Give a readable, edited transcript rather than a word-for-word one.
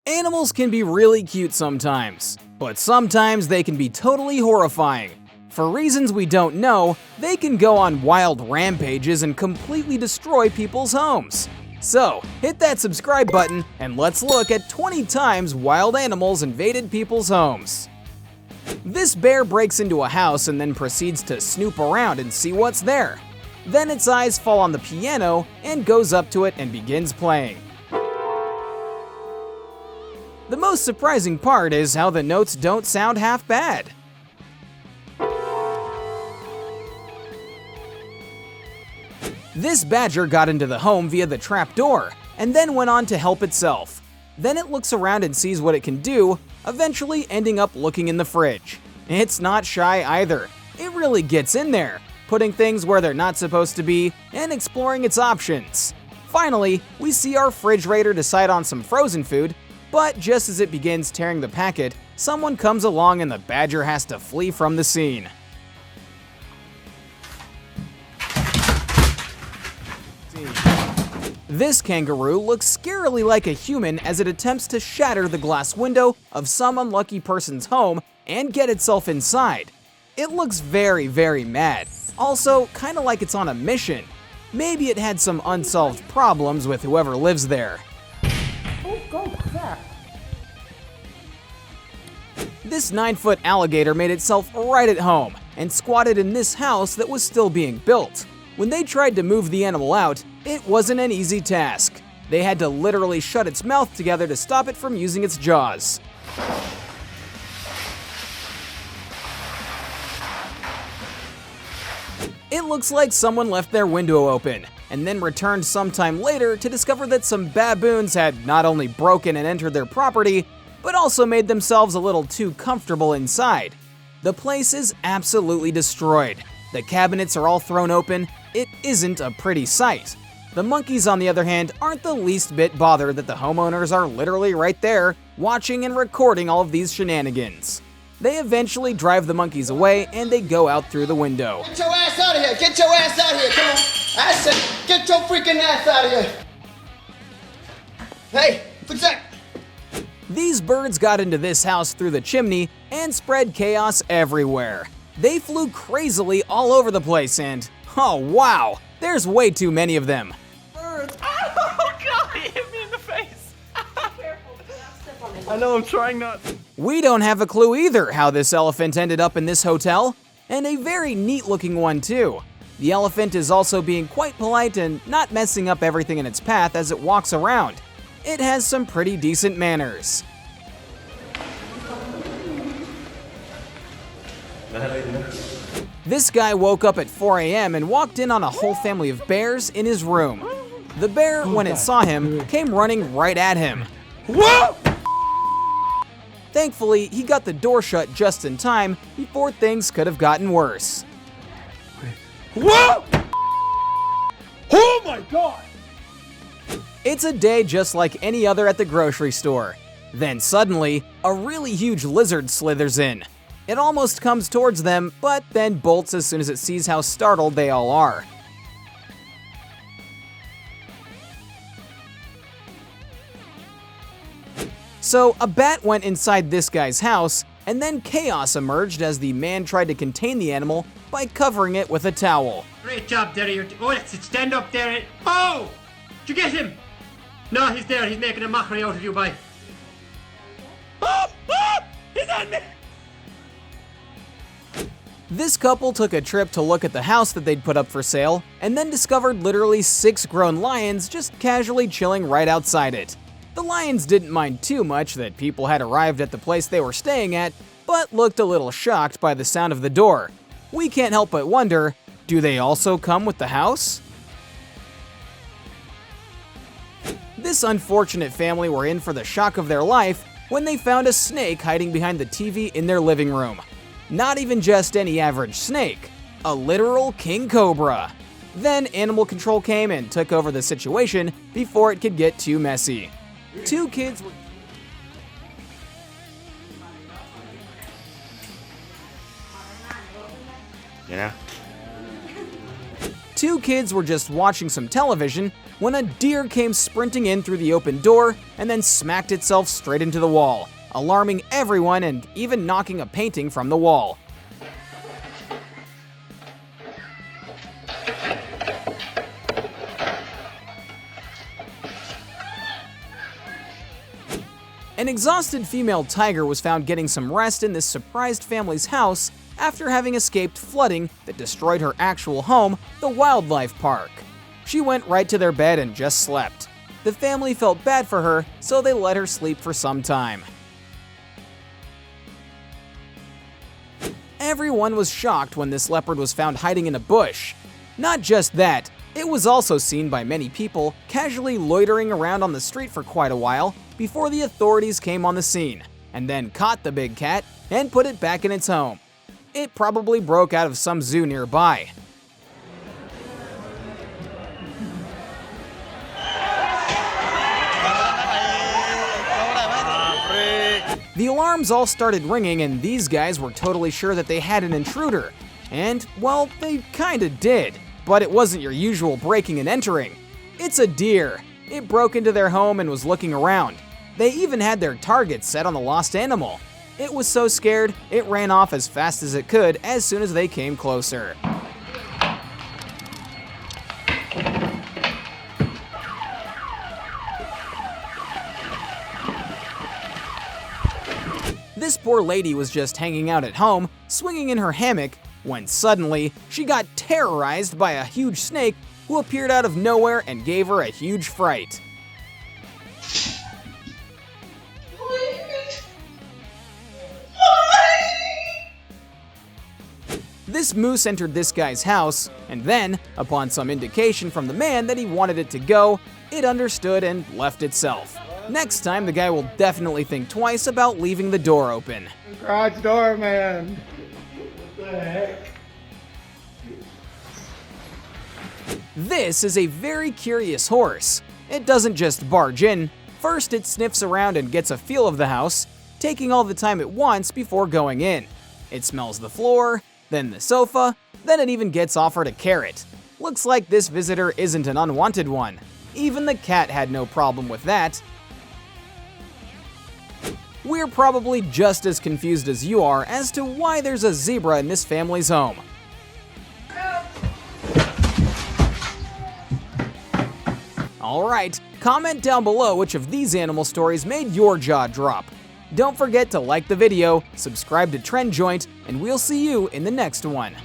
Animals can be really cute sometimes, but sometimes they can be totally horrifying. For reasons we don't know, they can go on wild rampages and completely destroy people's homes. So, hit that subscribe button and let's look at 20 times wild animals invaded people's homes. This bear breaks into a house and then proceeds to snoop around and see what's there. Then its eyes fall on the piano and goes up to it and begins playing. The most surprising part is how the notes don't sound half bad. This badger got into the home via the trap door and then went on to help itself. Then it looks around and sees what it can do, eventually ending up looking in the fridge. It's not shy either. It really gets in there, putting things where they're not supposed to be and exploring its options. Finally, we see our fridge raider decide on some frozen food, but just as it begins tearing the packet, someone comes along and the badger has to flee from the scene. This kangaroo looks scarily like a human as it attempts to shatter the glass window of some unlucky person's home and get itself inside. It looks very, very mad. Also, kinda like it's on a mission. Maybe it had some unsolved problems with whoever lives there. Oh, crap. This 9-foot alligator made itself right at home and squatted in this house that was still being built. When they tried to move the animal out, it wasn't an easy task. They had to literally shut its mouth together to stop it from using its jaws. It looks like someone left their window open and then returned sometime later to discover that some baboons had not only broken and entered their property, but also made themselves a little too comfortable inside. The place is absolutely destroyed. The cabinets are all thrown open. It isn't a pretty sight. The monkeys, on the other hand, aren't the least bit bothered that the homeowners are literally right there, watching and recording all of these shenanigans. They eventually drive the monkeys away and they go out through the window. Get your ass out of here! Get your ass out of here! Come on! I said, get your freaking ass out of here! Hey, what's that? These birds got into this house through the chimney and spread chaos everywhere. They flew crazily all over the place and, oh wow, there's way too many of them. Birds. Oh God, he hit me in the face. I know, I'm trying not. We don't have a clue either how this elephant ended up in this hotel, and a very neat looking one too. The elephant is also being quite polite and not messing up everything in its path as it walks around. It has some pretty decent manners. This guy woke up at 4 a.m. and walked in on a whole family of bears in his room. The bear, when it saw him, came running right at him. Whoa! Thankfully, he got the door shut just in time before things could have gotten worse. Whoa! Oh my God! It's a day just like any other at the grocery store. Then suddenly, a really huge lizard slithers in. It almost comes towards them, but then bolts as soon as it sees how startled they all are. So a bat went inside this guy's house, and then chaos emerged as the man tried to contain the animal by covering it with a towel. Great job, there. Oh, that's it. Stand up there. Oh! Did you get him? No, he's there. He's making a mockery out of you, boy. Oh! Oh! He's on me! This couple took a trip to look at the house that they'd put up for sale, and then discovered literally 6 grown lions just casually chilling right outside it. The lions didn't mind too much that people had arrived at the place they were staying at, but looked a little shocked by the sound of the door. We can't help but wonder, do they also come with the house? This unfortunate family were in for the shock of their life when they found a snake hiding behind the TV in their living room. Not even just any average snake, a literal king cobra. Then animal control came and took over the situation before it could get too messy. 2 kids were... Yeah. Two kids were just watching some television when a deer came sprinting in through the open door and then smacked itself straight into the wall, alarming everyone and even knocking a painting from the wall. An exhausted female tiger was found getting some rest in this surprised family's house after having escaped flooding that destroyed her actual home, the wildlife park. She went right to their bed and just slept. The family felt bad for her, so they let her sleep for some time. Everyone was shocked when this leopard was found hiding in a bush. Not just that, it was also seen by many people casually loitering around on the street for quite a while before the authorities came on the scene, and then caught the big cat and put it back in its home. It probably broke out of some zoo nearby. The alarms all started ringing and these guys were totally sure that they had an intruder. And, well, they kinda did. But it wasn't your usual breaking and entering. It's a deer. It broke into their home and was looking around. They even had their target set on the lost animal. It was so scared, it ran off as fast as it could as soon as they came closer. This poor lady was just hanging out at home, swinging in her hammock, when suddenly she got terrorized by a huge snake who appeared out of nowhere and gave her a huge fright. This moose entered this guy's house, and then, upon some indication from the man that he wanted it to go, it understood and left itself. Next time, the guy will definitely think twice about leaving the door open. Garage door, man. What the heck? This is a very curious horse. It doesn't just barge in. First, it sniffs around and gets a feel of the house, taking all the time it wants before going in. It smells the floor, then the sofa, then it even gets offered a carrot. Looks like this visitor isn't an unwanted one. Even the cat had no problem with that. We're probably just as confused as you are as to why there's a zebra in this family's home. Alright, comment down below which of these animal stories made your jaw drop. Don't forget to like the video, subscribe to Trend Joint, and we'll see you in the next one.